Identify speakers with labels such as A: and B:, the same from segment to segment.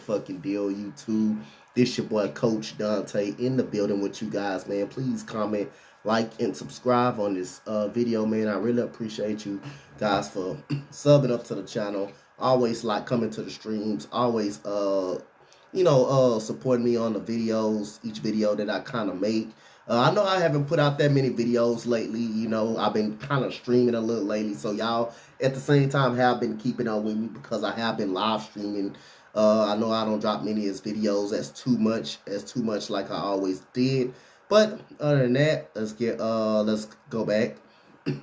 A: motherfucking deal, YouTube. This your boy Coach Dante in the building with you guys, man. Please comment, like, and subscribe on this video, man. I really appreciate you guys for subbing up to the channel. Always like coming to the streams. Always supporting me on the videos, each video that I kind of make. I know I haven't put out that many videos lately. I've been kind of streaming a little lately. So y'all, at the same time, have been keeping up with me because I have been live streaming. I know I don't drop many as videos as too much like I always did. But other than that, let's go back.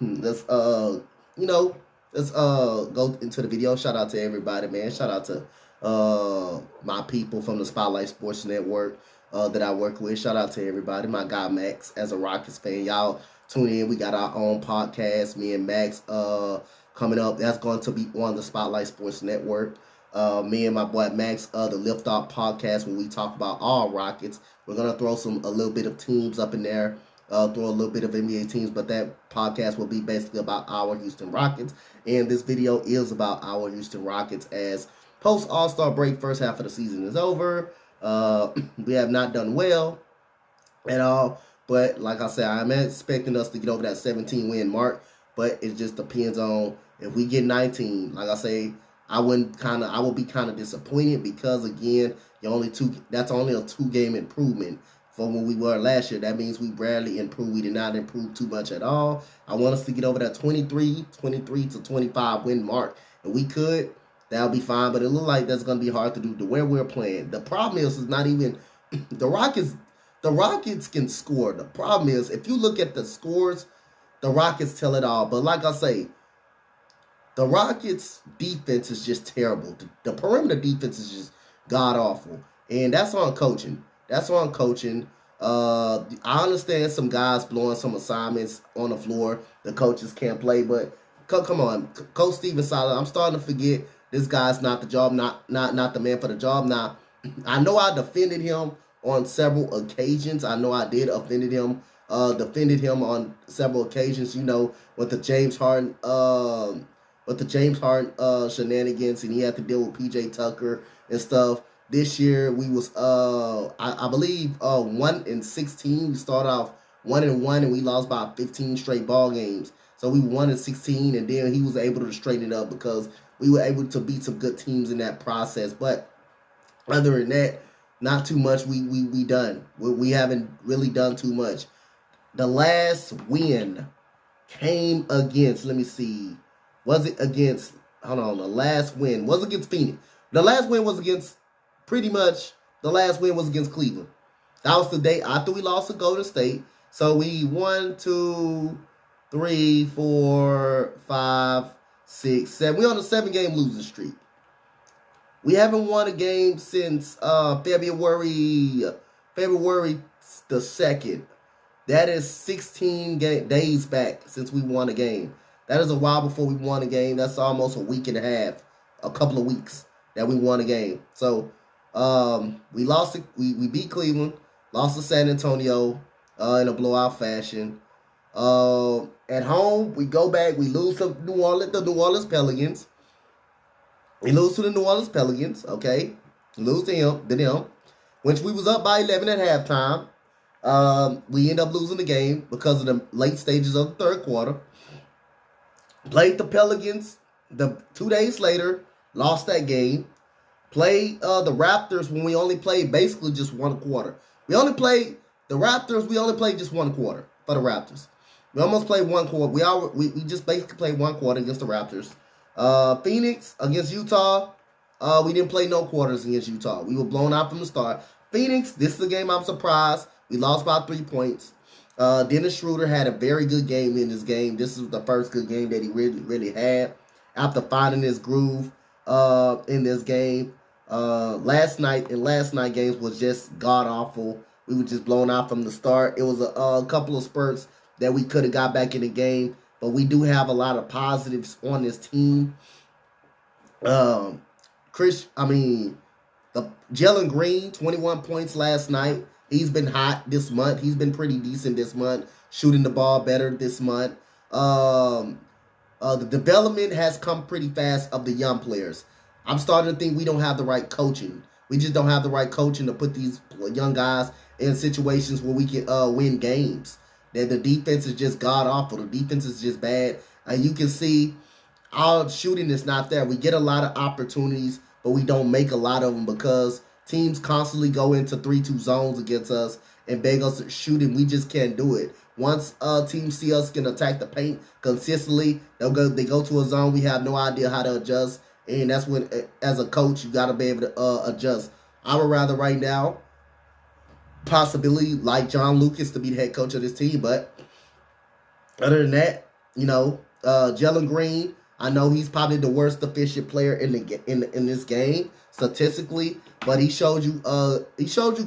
A: let's go into the video. Shout out to everybody, man. Shout out to my people from the Spotlight Sports Network that I work with. Shout out to everybody. My guy Max, as a Rockets fan, y'all tune in. We got our own podcast, me and Max, coming up. That's going to be on the Spotlight Sports Network. Me and my boy Max, the Lift Off podcast, when we talk about all Rockets. We're gonna throw a little bit of teams up in there, throw a little bit of NBA teams, but that podcast will be basically about our Houston Rockets. And this video is about our Houston Rockets as post All-Star break, first half of the season is over. We have not done well at all, but like I said, I'm expecting us to get over that 17-win mark, but it just depends on if we get 19. Like I say, I will be kind of disappointed because, again, that's only a 2-game improvement from when we were last year. That means we barely improved. We did not improve too much at all. I want us to get over that 23 to 25 win mark, and we could. That'll be fine, but it looks like that's going to be hard to do to where we're playing. The problem is not even the Rockets. The Rockets can score. The problem is, if you look at the scores, the Rockets tell it all. But like I say, the Rockets' defense is just terrible. The perimeter defense is just god-awful. And that's on coaching. I understand some guys blowing some assignments on the floor. The coaches can't play, but come on. Coach Stephen Siler, I'm starting to forget this guy's not the job, not the man for the job. Now, I know I defended him on several occasions. I know I did defended him on several occasions, with the James Harden shenanigans, and he had to deal with PJ Tucker and stuff. This year we was I believe 1-16. We started off 1-1 and we lost by 15 straight ball games. So we won 16, and then he was able to straighten it up because we were able to beat some good teams in that process. But other than that, not too much we done. We haven't really done too much. The last win came against, let me see, was it against, hold on, the last win was against Phoenix. The last win was against, the last win was against Cleveland. That was the day after we lost to Golden State. So we 1, 2, 3, 4, 5, 6, 7. We're on a 7-game losing streak. We haven't won a game since February the 2nd. That is 16 days back since we won a game. That is a while before we won a game. That's almost a week and a half, a couple of weeks that we won a game. So we lost it. We beat Cleveland, lost to San Antonio in a blowout fashion. At home, we go back. We lose to the New Orleans Pelicans. We lose to the New Orleans Pelicans. Okay, lose to them, which we was up by 11 at halftime. We end up losing the game because of the late stages of the third quarter. Played the Pelicans 2 days later, lost that game. Played the Raptors when we only played basically just one quarter. We only played just one quarter for the Raptors. We almost played one quarter. We just basically played one quarter against the Raptors. Phoenix against Utah, we didn't play no quarters against Utah. We were blown out from the start. Phoenix, this is a game I'm surprised. We lost by 3 points. Dennis Schroeder had a very good game in this game. This is the first good game that he really had after finding his groove in this game. Last night games was just god-awful. We were just blown out from the start. It was a couple of spurts that we could have got back in the game, but we do have a lot of positives on this team. Jalen Green, 21 points last night. He's been hot this month. He's been pretty decent this month, shooting the ball better this month. The development has come pretty fast of the young players. I'm starting to think we don't have the right coaching We just don't have the right coaching to put these young guys in situations where we can win games. That the defense is just god awful. The defense is just bad, and you can see our shooting is not there. We get a lot of opportunities, but we don't make a lot of them because teams constantly go into 3-2 zones against us and beg us to shoot, and we just can't do it. Once teams see us can attack the paint consistently, they go to a zone. We have no idea how to adjust, and that's when, as a coach, you got to be able to adjust. I would rather right now possibility like John Lucas to be the head coach of this team, but other than that, Jalen Green, I know he's probably the worst efficient player in this game statistically, but he showed you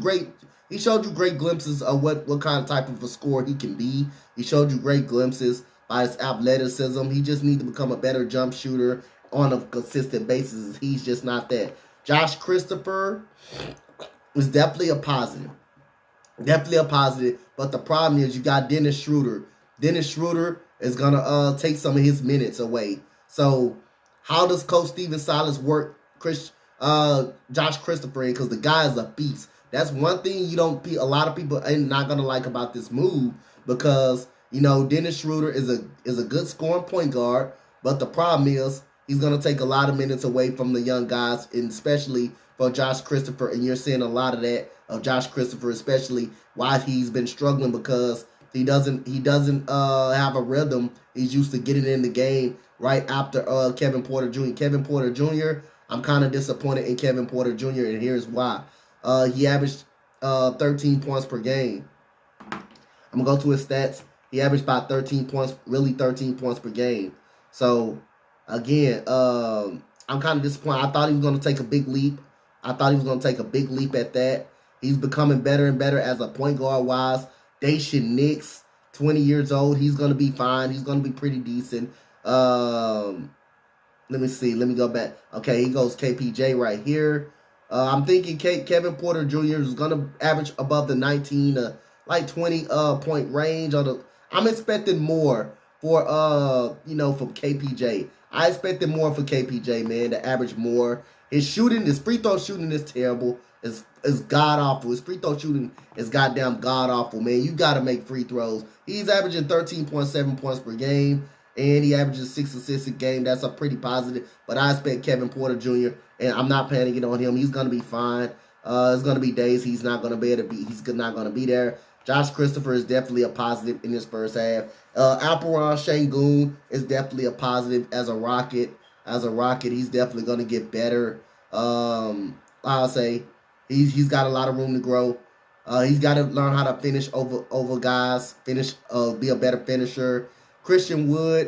A: great glimpses of what kind of type of a scorer he can be. He showed you great glimpses by his athleticism. He just needs to become a better jump shooter on a consistent basis. He's just not that. Josh Christopher is definitely a positive. Definitely a positive, but the problem is you got Dennis Schroeder. Dennis Schroeder is going to take some of his minutes away. So how does Coach Stephen Silas work Josh Christopher in? Because the guy is a beast. That's one thing a lot of people are not going to like about this move because, Dennis Schroeder is a good scoring point guard, but the problem is he's going to take a lot of minutes away from the young guys, and especially for Josh Christopher, and you're seeing a lot of that of Josh Christopher, especially why he's been struggling because he doesn't have a rhythm. He's used to getting in the game right after Kevin Porter Jr. Kevin Porter Jr., I'm kind of disappointed in Kevin Porter Jr., and here's why. He averaged 13 points per game. I'm going to go to his stats. He averaged about 13 points, really 13 points per game. So, again, I'm kind of disappointed. I thought he was going to take a big leap. at that. He's becoming better and better as a point guard wise. Daishen Nix, 20 years old. He's going to be fine. He's going to be pretty decent. Let me see. Let me go back. Okay, he goes KPJ right here. I'm thinking Kevin Porter Jr. is going to average above the 19 to 20 point range. I'm expecting more for from KPJ. I expected more for KPJ, man, to average more. His free throw shooting is terrible. Is god awful. His free throw shooting is goddamn god awful, man. You got to make free throws. He's averaging 13.7 points per game, and he averages 6 assists a game. That's a pretty positive. But I expect Kevin Porter Jr., and I'm not panicking on him. He's gonna be fine. It's gonna be days he's not gonna be able to be. He's not gonna be there. Josh Christopher is definitely a positive in this first half. Alperen Sengun is definitely a positive as a Rocket. As a Rocket, he's definitely gonna get better. I'll say. He's got a lot of room to grow. He's got to learn how to finish over guys, be a better finisher. Christian Wood,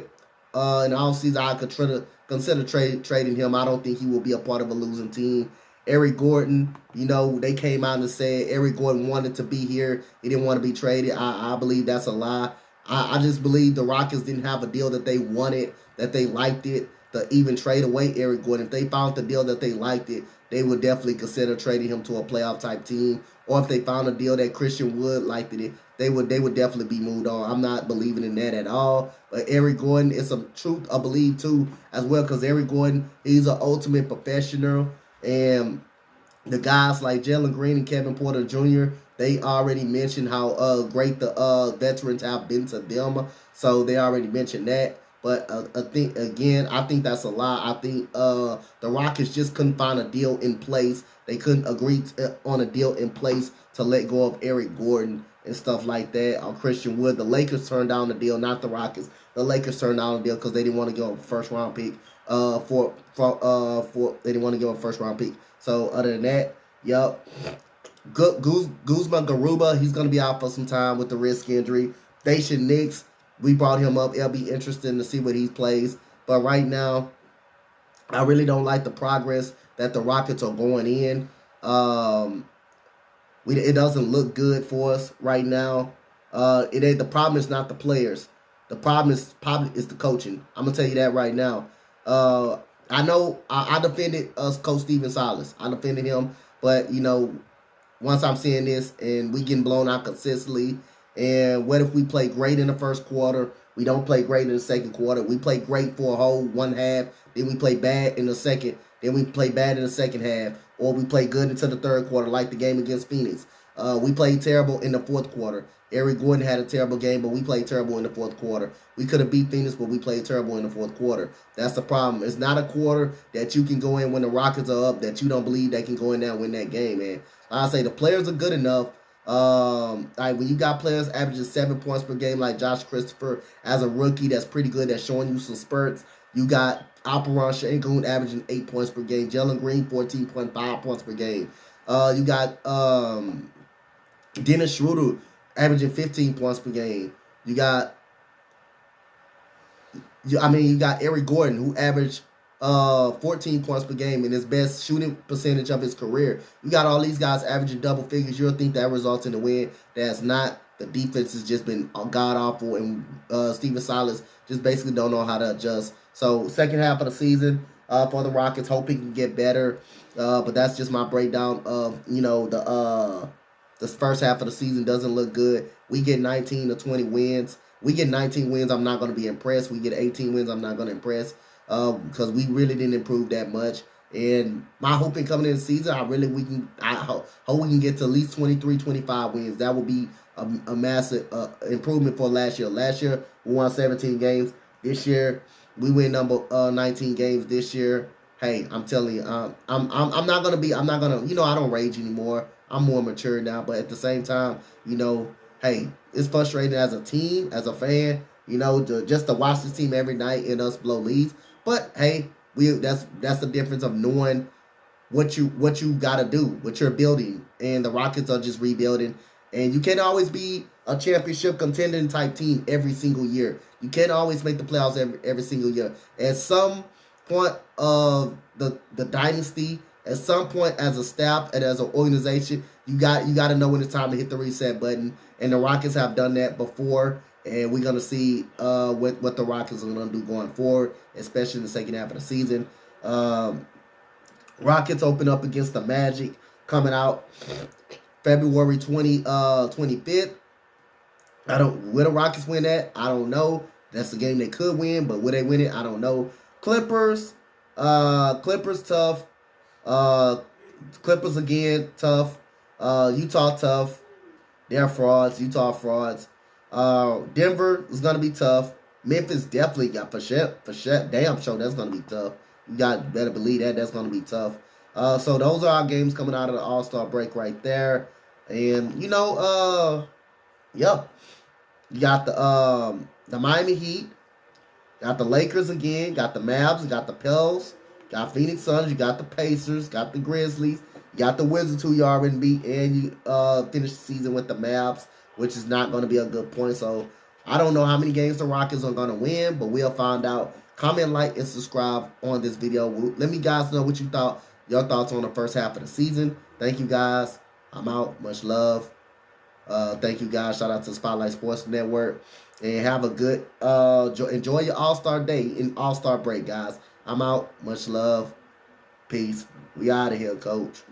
A: in the offseason, I could consider trading him. I don't think he will be a part of a losing team. Eric Gordon, they came out and said Eric Gordon wanted to be here. He didn't want to be traded. I believe that's a lie. I just believe the Rockets didn't have a deal that they wanted, that they liked it, to even trade away Eric Gordon. If they found the deal that they liked it, they would definitely consider trading him to a playoff type team. Or if they found a deal that Christian Wood liked it, they would definitely be moved on. I'm not believing in that at all. But Eric Gordon is some truth, I believe, too, as well, because Eric Gordon, he's an ultimate professional. And the guys like Jalen Green and Kevin Porter Jr., they already mentioned how great the veterans have been to them. So they already mentioned that. But I think that's a lie. I think the Rockets just couldn't find a deal in place. They couldn't agree on a deal in place to let go of Eric Gordon and stuff like that. On Christian Wood, the Lakers turned down the deal, not the Rockets. The Lakers turned down the deal because they didn't want to give a first round pick. They didn't want to give a first round pick. So other than that, yep. Guzman Garuba, he's gonna be out for some time with the wrist injury. Daishen Nix, we brought him up. It'll be interesting to see what he plays. But right now, I really don't like the progress that the Rockets are going in. It doesn't look good for us right now. The problem is not the players. The problem is the coaching. I'm gonna tell you that right now. I know I defended Coach Stephen Silas. I defended him, but once I'm seeing this and we getting blown out consistently, and what if we play great in the first quarter? We don't play great in the second quarter. We play great for a whole one half. Then we play bad in the second. Then we play bad in the second half. or we play good into the third quarter, like the game against Phoenix. We played terrible in the fourth quarter. Eric Gordon had a terrible game, but we played terrible in the fourth quarter. We could have beat Phoenix, but we played terrible in the fourth quarter. That's the problem. It's not a quarter that you can go in when the Rockets are up that you don't believe they can go in there and win that game, man. I say the players are good enough. Like when you got players averaging 7 points per game, like Josh Christopher as a rookie, that's pretty good. That's showing you some spurts. You got Alperon Sengun averaging 8 points per game. Jalen Green 14.5 points per game. You got Dennis Schroeder averaging 15 points per game. You got Eric Gordon, who averaged 14 points per game in his best shooting percentage of his career. You got all these guys averaging double figures. You'll think that results in a win. That's not. The defense has just been god awful, and Stephen Silas just basically don't know how to adjust. So second half of the season for the Rockets, hope he can get better. But that's just my breakdown of the first half of the season doesn't look good. We get 19 to 20 wins. We get 19 wins, I'm not going to be impressed. We get 18 wins, I'm not going to impress because we really didn't improve that much. And my hope in coming in the season, I hope we can get to at least 23, 25 wins. That would be a massive improvement for last year. Last year, we won 17 games. This year, we win number 19 games this year. Hey, I'm telling you, I'm not going to, I don't rage anymore. I'm more mature now, but at the same time, hey, it's frustrating as a team, as a fan, just to watch this team every night and us blow leads. But hey, that's the difference of knowing what you got to do, what you're building, and the Rockets are just rebuilding. And you can't always be a championship contending type team every single year. You can't always make the playoffs every single year. At some point of the dynasty, at some point as a staff and as an organization, you got to know when it's time to hit the reset button. And the Rockets have done that before, and we're gonna see what the Rockets are gonna do going forward, especially in the second half of the season. Rockets open up against the Magic coming out February 25th. Will the Rockets win that? I don't know. That's a game they could win, but will they win it? I don't know. Clippers tough. Clippers again tough. Utah tough. They're frauds. Utah frauds. Denver is gonna be tough. Memphis definitely got for sure. Damn sure that's gonna be tough. You better believe that that's gonna be tough. So those are our games coming out of the All-Star break right there. And yep. You got the Miami Heat, got the Lakers again, got the Mavs, got the Pels, got Phoenix Suns, you got the Pacers, got the Grizzlies, you got the Wizards who you already beat, and you finish the season with the Mavs, which is not going to be a good point. So I don't know how many games the Rockets are going to win, but we'll find out. Comment, like, and subscribe on this video. Let me guys know what you thought, your thoughts on the first half of the season. Thank you guys. I'm out. Much love. Thank you guys. Shout out to Spotlight Sports Network. And have a good, enjoy your All-Star day and All-Star break, guys. I'm out. Much love. Peace. We out of here, coach.